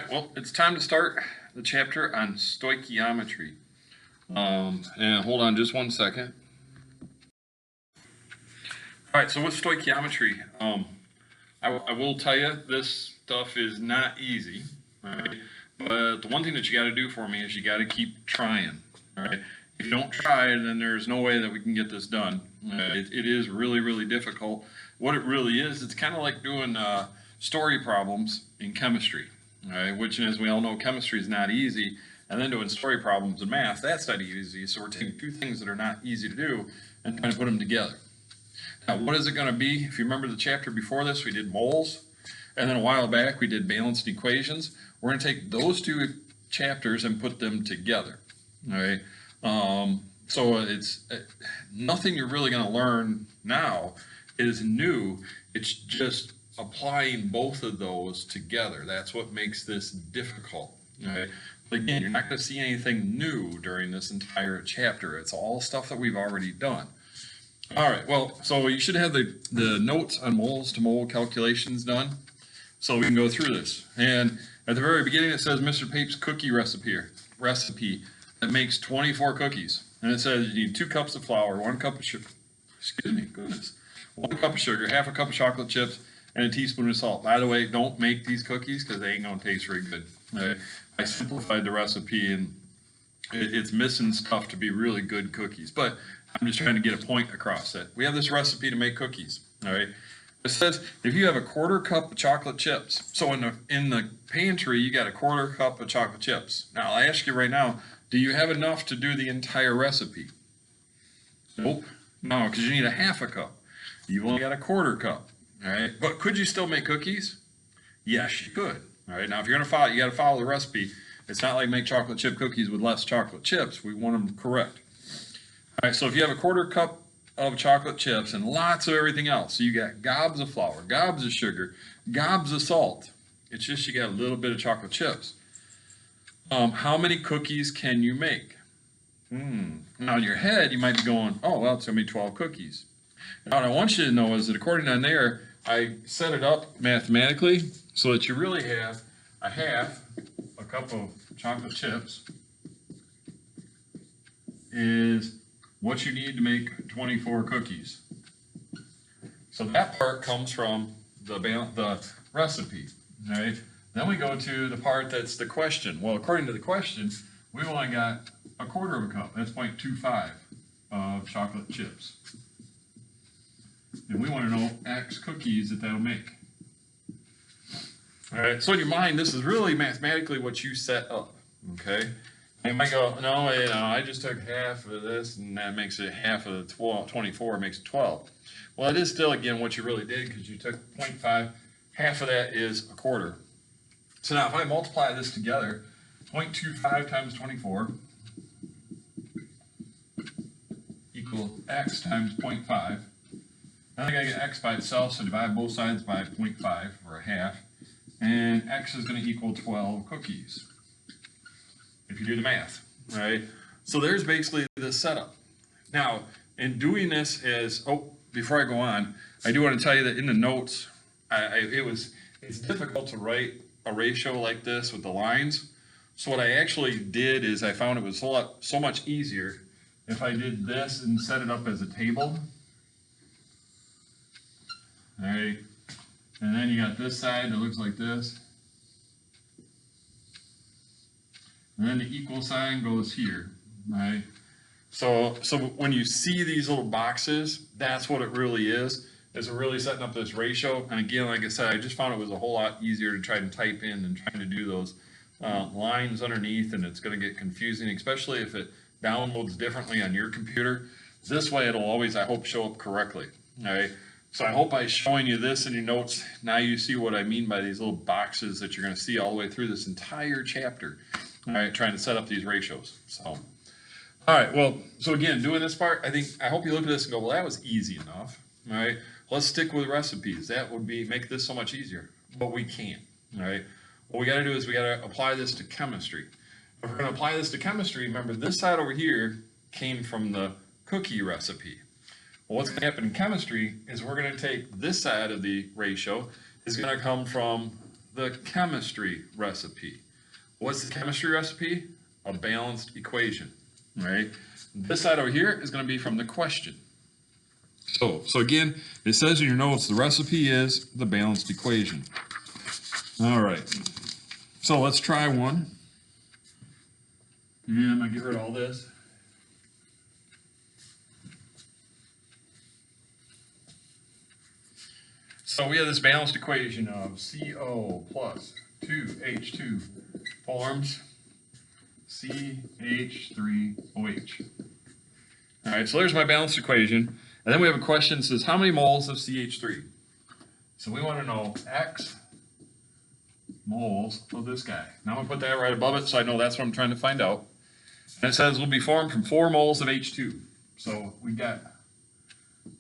right, well, it's time to start the chapter on stoichiometry. And hold on just one second. All right, so with stoichiometry, I will tell you this stuff is not easy, right? But the one thing that you got to do for me is you got to keep trying, all right? If you don't try, then there's no way that we can get this done. It is really, really difficult. What it really is, it's kind of like doing story problems in chemistry, all right? Which, as we all know, chemistry is not easy. And then doing story problems in math, that's not easy. So we're taking two things that are not easy to do and trying to put them together. Now, what is it going to be? If you remember the chapter before this, we did moles. And then a while back, we did balanced equations. We're going to take those two chapters and put them together. All right. So it's nothing you're really going to learn now is new. It's just applying both of those together. That's what makes this difficult. Right? But again, you're not going to see anything new during this entire chapter. It's all stuff that we've already done. All right, well, so you should have the notes on moles to mole calculations done, so we can go through this. And at the very beginning, it says Mr. Pape's cookie recipe that makes 24 cookies. And it says you need 2 cups of flour, 1 cup of sugar, 1 cup of sugar, half a cup of chocolate chips, and a teaspoon of salt. By the way, don't make these cookies because they ain't going to taste very good. I simplified the recipe, and it's missing stuff to be really good cookies. But I'm just trying to get a point across that we have this recipe to make cookies. All right. It says if you have a 1/4 cup of chocolate chips, so in the pantry you got a 1/4 cup of chocolate chips. Now I'll ask you right now, do you have enough to do the entire recipe? Nope. No, because you need a half a cup. You've only got a 1/4 cup. All right. But could you still make cookies? Yes, you could. All right. Now if you're gonna follow, you got to follow the recipe. It's not like make chocolate chip cookies with less chocolate chips. We want them correct. All right, so if you have a 1/4 cup of chocolate chips and lots of everything else, so you got gobs of flour, gobs of sugar, gobs of salt. It's just you got a little bit of chocolate chips. How many cookies can you make? Now in your head, you might be going, oh, well, it's going to be 12 cookies. Now what I want you to know is that according to there, I set it up mathematically so that you really have a half a cup of chocolate chips is what you need to make 24 cookies. So that part comes from the recipe, right? Then we go to the part that's the question. Well, according to the question, we've only got a 1/4 of a cup. That's 0.25 of chocolate chips. And we want to know X cookies that'll make. All right, so in your mind, this is really mathematically what you set up, okay? You might go, no, I just took half of this, and that makes it half of the 24, makes it 12. Well, it is still, again, what you really did, because you took 0.5, half of that is a 1/4. So now if I multiply this together, 0.25 times 24 equals x times 0.5. Then I got to get x by itself, so divide both sides by 0.5, or a half, and x is going to equal 12 cookies. If you do the math, right? So there's basically the setup. Now, in doing this before I go on, I do want to tell you that in the notes, it's difficult to write a ratio like this with the lines. So what I actually did is I found it was so much easier if I did this and set it up as a table. All right, and then you got this side that looks like this. And then the equal sign goes here, right? So when you see these little boxes, that's what it really is we're really setting up this ratio. And again, like I said, I just found it was a whole lot easier to try and type in than trying to do those lines underneath, and it's going to get confusing, especially if it downloads differently on your computer. This way it'll always, I hope, show up correctly, all right? So I hope by showing you this in your notes, now you see what I mean by these little boxes that you're going to see all the way through this entire chapter. All right, trying to set up these ratios. So, all right, well, so again, doing this part, I hope you look at this and go, well, that was easy enough. All right, let's stick with recipes. That would make this so much easier, but we can't. All right, what we got to do is we got to apply this to chemistry. If we're going to apply this to chemistry, remember this side over here came from the cookie recipe. Well, what's going to happen in chemistry is we're going to take this side of the ratio is going to come from the chemistry recipe. What's the chemistry recipe? A balanced equation, right? This side over here is going to be from the question. So again, it says in your notes the recipe is the balanced equation. All right. So let's try one. And I'm going to get rid of all this. So we have this balanced equation of CO plus 2H2 forms CH3OH. All right, so there's my balanced equation. And then we have a question that says, how many moles of CH3? So we want to know X moles of this guy. Now I'm going to put that right above it so I know that's what I'm trying to find out. And it says will be formed from 4 moles of H2. So we got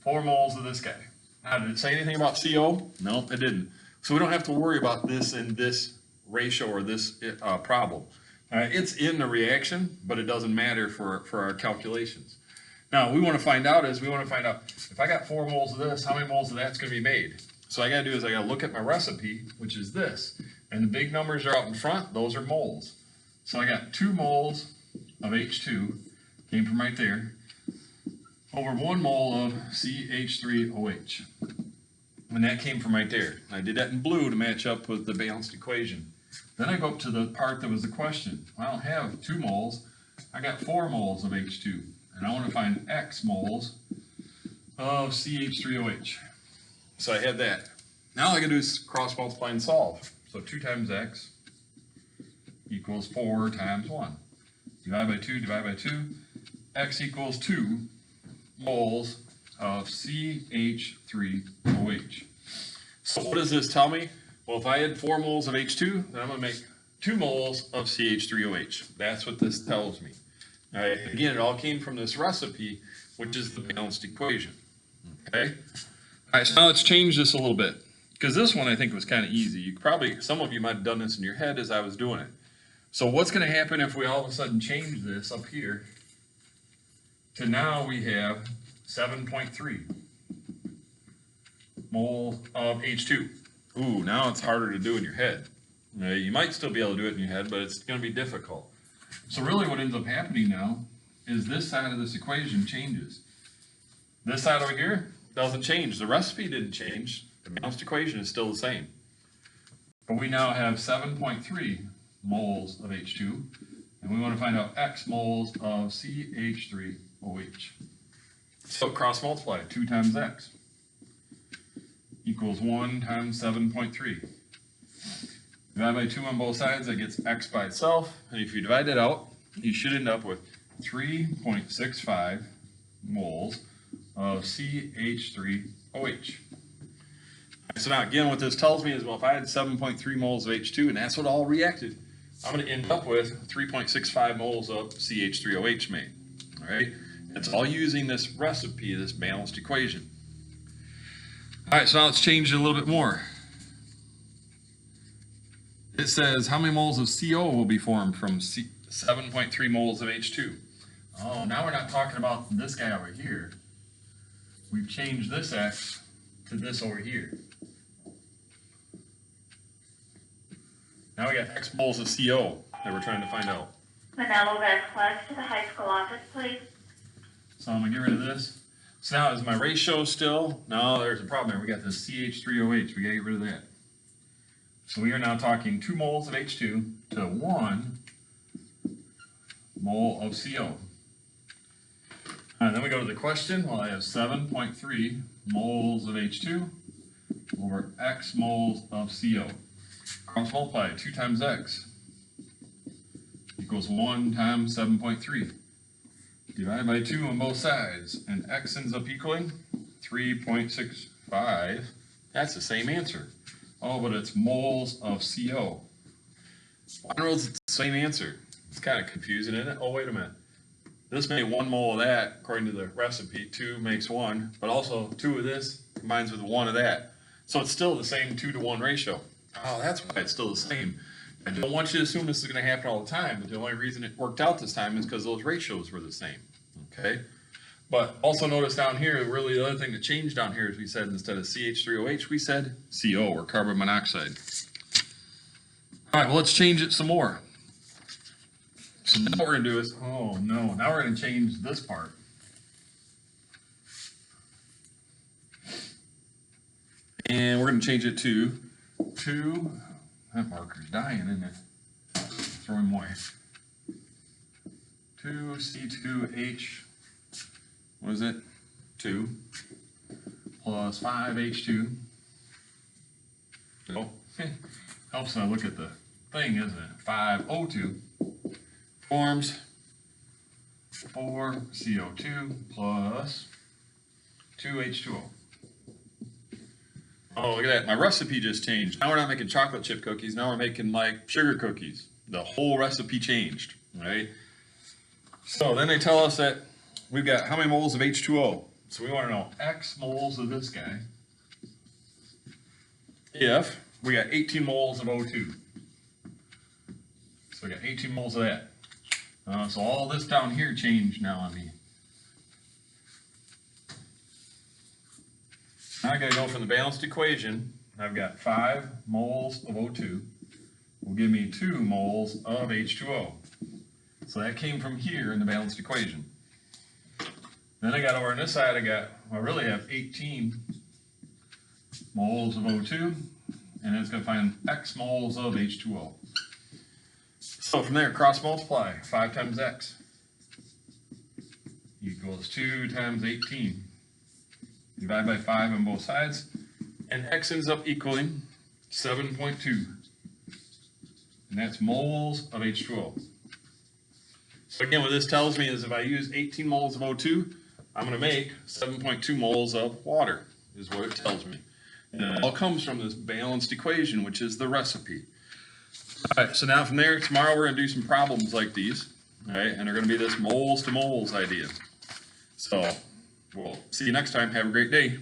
4 moles of this guy. Now, did it say anything about CO? No, it didn't. So we don't have to worry about this in this ratio or this problem. It's in the reaction, but it doesn't matter for our calculations. Now, we want to find out if I got 4 moles of this, how many moles of that's going to be made? So I got to do is I got to look at my recipe, which is this. And the big numbers are out in front, those are moles. So I got 2 moles of H2, came from right there, over 1 mole of CH3OH. And that came from right there. I did that in blue to match up with the balanced equation. Then I go up to the part that was the question. I don't have 2 moles, I got 4 moles of H2. And I want to find X moles of CH3OH. So I have that. Now all I can do is cross multiply and solve. So 2 times X equals 4 times 1. Divide by 2, divide by 2. X equals 2 moles of CH3OH. So what does this tell me? Well, if I had 4 moles of H2, then I'm going to make 2 moles of CH3OH. That's what this tells me. All right. Again, it all came from this recipe, which is the balanced equation. Okay? All right, so now let's change this a little bit. Because this one I think was kind of easy. Some of you might have done this in your head as I was doing it. So what's going to happen if we all of a sudden change this up here to now we have 7.3 mole of H2. Ooh, now it's harder to do in your head. You might still be able to do it in your head, but it's going to be difficult. So really what ends up happening now is this side of this equation changes. This side over here doesn't change. The recipe didn't change. The balanced equation is still the same. But we now have 7.3 moles of H2, and we want to find out X moles of CH3OH. So cross multiply, 2 times X equals 1 times 7.3. Divide by 2 on both sides, that gets X by itself, and if you divide that out, you should end up with 3.65 moles of CH3OH. So now again, what this tells me is, well, if I had 7.3 moles of H2 and that's what all reacted, I'm going to end up with 3.65 moles of CH3OH made. All right, it's all using this recipe, this balanced equation. All right, so now let's change it a little bit more. It says how many moles of CO will be formed from 7.3 moles of H2. Oh, now we're not talking about this guy over here. We've changed this X to this over here. Now we got X moles of CO that we're trying to find out. Manello Red Flags to the high school office, please. So I'm going to get rid of this. So now is my ratio still? No, there's a problem here. We got this CH3OH. We got to get rid of that. So we are now talking 2 moles of H2 to 1 mole of CO. And then we go to the question. Well, I have 7.3 moles of H2 over X moles of CO. Cross multiply, 2 times X equals 1 times 7.3. Divide by 2 on both sides, and X ends up equaling 3.65. That's the same answer. Oh, but it's moles of CO. Why in the world is it the same answer? It's kind of confusing, isn't it? Oh, wait a minute. This made 1 mole of that, according to the recipe. 2 makes 1, but also 2 of this combines with 1 of that. So it's still the same 2-to-1 ratio. Oh, that's why it's still the same. I don't want you to assume this is going to happen all the time, but the only reason it worked out this time is because those ratios were the same. Okay? But also notice down here, really the other thing that changed down here is we said instead of CH3OH, we said CO, or carbon monoxide. All right, well, let's change it some more. So now what we're gonna do is, oh no, now we're gonna change this part. And we're gonna change it to 2, that marker's dying, isn't it? Throw him away. 2C2H, what is it? 2 plus 5H2. So, helps when I look at the thing, isn't it? 5O2 forms 4CO2 plus 2H2O. Oh, look at that. My recipe just changed. Now we're not making chocolate chip cookies. Now we're making like sugar cookies. The whole recipe changed, right? So then they tell us that we've got how many moles of H2O. So we want to know X moles of this guy if we got 18 moles of O2. So we got 18 moles of that. So all this down here changed now on me. Now I got to go from the balanced equation. I've got 5 moles of O2 will give me 2 moles of H2O. So that came from here in the balanced equation. Then I got over on this side, I really have 18 moles of O2, and it's going to find X moles of H2O. So from there, cross multiply, 5 times X equals 2 times 18. Divide by 5 on both sides, and X ends up equaling 7.2. And that's moles of H2O. So again, what this tells me is if I use 18 moles of O2, I'm going to make 7.2 moles of water, is what it tells me. And it all comes from this balanced equation, which is the recipe. All right, so now from there, tomorrow we're going to do some problems like these, all right? And they're going to be this moles to moles idea. So we'll see you next time. Have a great day.